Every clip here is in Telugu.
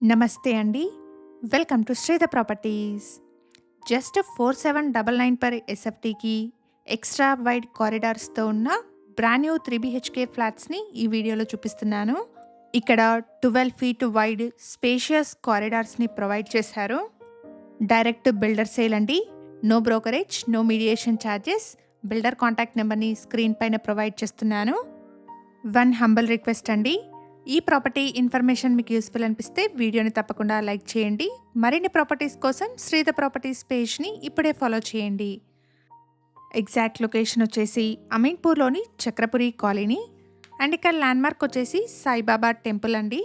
నమస్తే అండి. Welcome to Sreedha properties. Just 4799 per ఎస్ఎఫ్టీకి ఎక్స్ట్రా వైడ్ కారిడార్స్‌తో ఉన్న బ్రాండ్ న్యూ 3 బీహెచ్‌కే ఫ్లాట్స్‌ని ఈ వీడియోలో చూపిస్తున్నాను. ఇక్కడ 12 ఫీట్ వైడ్ స్పేషియస్ కారిడార్స్‌ని ప్రొవైడ్ చేశారు. డైరెక్ట్ బిల్డర్ సేల్ అండి. No brokerage, no mediation charges. Builder contact నెంబర్‌ని స్క్రీన్ పైన ప్రొవైడ్ చేస్తున్నాను. వన్ హంబల్ రిక్వెస్ట్ అండి. ఈ ప్రాపర్టీ ఇన్ఫర్మేషన్ మీకు యూస్ఫుల్ అనిపిస్తే వీడియోని తప్పకుండా లైక్ చేయండి. మరిన్ని ప్రాపర్టీస్ కోసం శ్రీధ ప్రాపర్టీస్ పేజ్ని ఇప్పుడే ఫాలో చేయండి. ఎగ్జాక్ట్ లొకేషన్ వచ్చేసి అమీన్పూర్లోని చక్రపురి కాలనీ అండ్ ఇక్కడ ల్యాండ్మార్క్ వచ్చేసి సాయిబాబా టెంపుల్ అండి.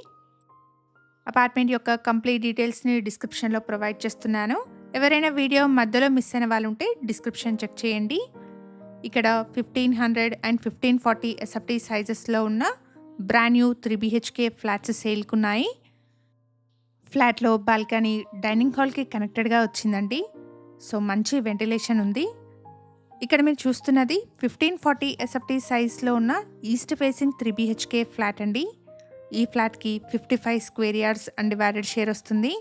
అపార్ట్మెంట్ యొక్క కంప్లీట్ డీటెయిల్స్ని డిస్క్రిప్షన్లో ప్రొవైడ్ చేస్తున్నాను. ఎవరైనా వీడియో మధ్యలో మిస్ అయిన వాళ్ళు ఉంటే డిస్క్రిప్షన్ చెక్ చేయండి. ఇక్కడ 1500 అండ్ 1540 ఎస్ఎఫ్టీ సైజెస్లో ఉన్న బ్రాండ్ న్యూ 3 బీహెచ్కే ఫ్లాట్స్ సేల్కున్నాయి. ఫ్లాట్లో బాల్కనీ డైనింగ్ హాల్కి కనెక్టెడ్గా వచ్చిందండి. సో మంచి వెంటిలేషన్ ఉంది. ఇక్కడ మీరు చూస్తున్నది 1540 ఎస్ఎఫ్టీ సైజ్లో ఉన్న ఈస్ట్ ఫేసింగ్ 3 బీహెచ్కే ఫ్లాట్ అండి. ఈ ఫ్లాట్కి 55 స్క్వేర్ యార్డ్స్ అన్డివైడెడ్ షేర్ వస్తుంది.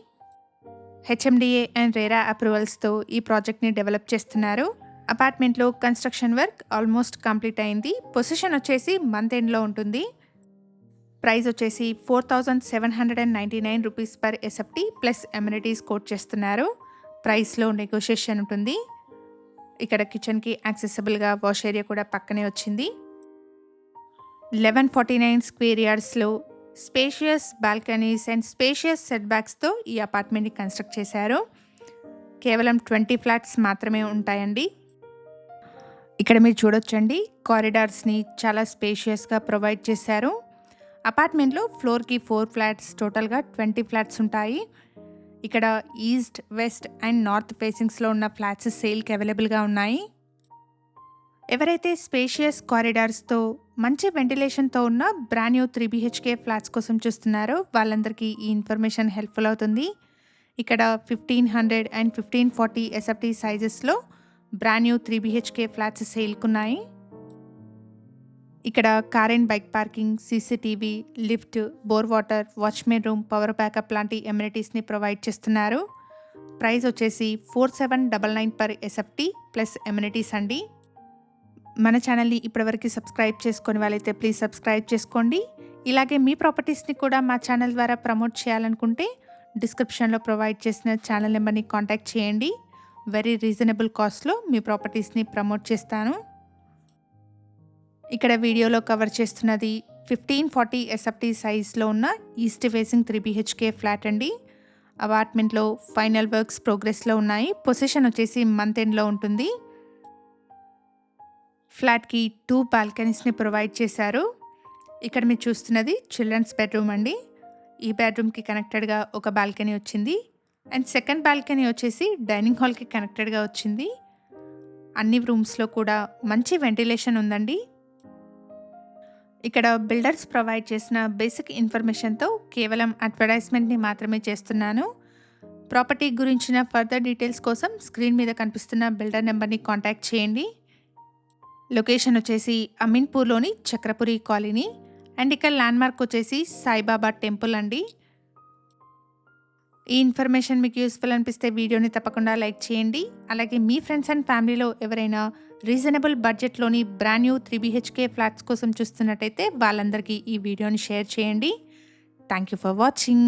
హెచ్ఎండిఏ అండ్ రేరా అప్రూవల్స్తో ఈ ప్రాజెక్ట్ని డెవలప్ చేస్తున్నారు. అపార్ట్మెంట్లో కన్స్ట్రక్షన్ వర్క్ ఆల్మోస్ట్ కంప్లీట్ అయింది. పొజిషన్ వచ్చేసి మంత్ ఎండ్లో ఉంటుంది. ప్రైస్ వచ్చేసి 4799 rupees per SFT plus amenities quote చేస్తున్నారు. ప్రైస్లో నెగోషియేషన్ ఉంటుంది. ఇక్కడ కిచెన్కి యాక్సెసిబుల్గా వాష్ ఏరియా కూడా పక్కనే వచ్చింది. 1149 స్క్వేర్ యార్డ్స్లో spacious balconies and spacious set బ్యాక్స్తో ఈ అపార్ట్మెంట్ని కన్స్ట్రక్ట్ చేశారు. కేవలం 20 ఫ్లాట్స్ మాత్రమే ఉంటాయండి. ఇక్కడ మీరు చూడొచ్చండి, కారిడార్స్ని చాలా స్పేషియస్గా ప్రొవైడ్ చేశారు. అపార్ట్మెంట్లో ఫ్లోర్కి 4 ఫ్లాట్స్, టోటల్గా 20 ఫ్లాట్స్ ఉంటాయి. ఇక్కడ ఈస్ట్, వెస్ట్ అండ్ నార్త్ ఫేసింగ్స్లో ఉన్న ఫ్లాట్స్ సేల్కి అవైలబుల్గా ఉన్నాయి. ఎవరైతే స్పేషియస్ కారిడార్స్తో మంచి వెంటిలేషన్తో ఉన్న బ్రాండ్ న్యూ 3 బీహెచ్కే ఫ్లాట్స్ కోసం చూస్తున్నారో వాళ్ళందరికీ ఈ ఇన్ఫర్మేషన్ హెల్ప్ఫుల్ అవుతుంది. ఇక్కడ 1500 అండ్ 1540 ఎస్ఎఫ్టీ సైజెస్లో బ్రాండ్ న్యూ 3 బీహెచ్కే ఫ్లాట్స్ సేల్కున్నాయి. ఇక్కడ car and bike parking, CCTV, lift, bore water, watchman room, power backup లాంటి ఎమ్యూనిటీస్ని ప్రొవైడ్ చేస్తున్నారు. ప్రైస్ వచ్చేసి 4799 పర్ ఎస్ఎఫ్టీ ప్లస్ ఎమ్యూనిటీస్ అండి. మన ఛానల్ని ఇప్పటివరకు సబ్స్క్రైబ్ చేసుకొని వాళ్ళైతే ప్లీజ్ సబ్స్క్రైబ్ చేసుకోండి. ఇలాగే మీ ప్రాపర్టీస్ని కూడా మా ఛానల్ ద్వారా ప్రమోట్ చేయాలనుకుంటే డిస్క్రిప్షన్లో ప్రొవైడ్ చేసిన ఛానల్ నెంబర్ని కాంటాక్ట్ చేయండి. వెరీ రీజనబుల్ కాస్ట్లో మీ ప్రాపర్టీస్ని ప్రమోట్ చేస్తాను. ఇక్కడ వీడియోలో కవర్ చేస్తున్నది 1540 ఎస్ఎఫ్టీ సైజ్లో ఉన్న ఈస్ట్ ఫేసింగ్ 3 బీహెచ్కే ఫ్లాట్ అండి. అపార్ట్మెంట్లో ఫైనల్ వర్క్స్ ప్రోగ్రెస్లో ఉన్నాయి. పొజిషన్ వచ్చేసి మంత్ ఎండ్లో ఉంటుంది. ఫ్లాట్కి 2 బాల్కనీస్ని ప్రొవైడ్ చేశారు. ఇక్కడ మీరు చూస్తున్నది చిల్డ్రన్స్ బెడ్రూమ్ అండి. ఈ బెడ్రూమ్కి కనెక్టెడ్గా ఒక బాల్కనీ వచ్చింది అండ్ సెకండ్ బాల్కనీ వచ్చేసి డైనింగ్ హాల్కి కనెక్టెడ్గా వచ్చింది. అన్ని రూమ్స్లో కూడా మంచి వెంటిలేషన్ ఉందండి. ఇక్కడ బిల్డర్స్ ప్రొవైడ్ చేసిన బేసిక్ ఇన్ఫర్మేషన్తో కేవలం అడ్వర్టైజ్మెంట్ని మాత్రమే చేస్తున్నాను. ప్రాపర్టీ గురించిన ఫర్దర్ డీటెయిల్స్ కోసం స్క్రీన్ మీద కనిపిస్తున్న బిల్డర్ నెంబర్ని కాంటాక్ట్ చేయండి. లొకేషన్ వచ్చేసి అమీన్పూర్లోని చక్రపురి కాలనీ అండ్ ఇక్కడ ల్యాండ్మార్క్ వచ్చేసి సాయిబాబా టెంపుల్ అండి. ఈ ఇన్ఫర్మేషన్ మీకు యూస్ఫుల్ అనిపిస్తే వీడియోని తప్పకుండా లైక్ చేయండి. అలాగే మీ ఫ్రెండ్స్ అండ్ ఫ్యామిలీలో ఎవరైనా రీజనబుల్ బడ్జెట్లోని బ్రాండ్ న్యూ 3 బీహెచ్కే ఫ్లాట్స్ కోసం చూస్తున్నట్టయితే వాళ్ళందరికీ ఈ వీడియోని షేర్ చేయండి. Thank you for watching.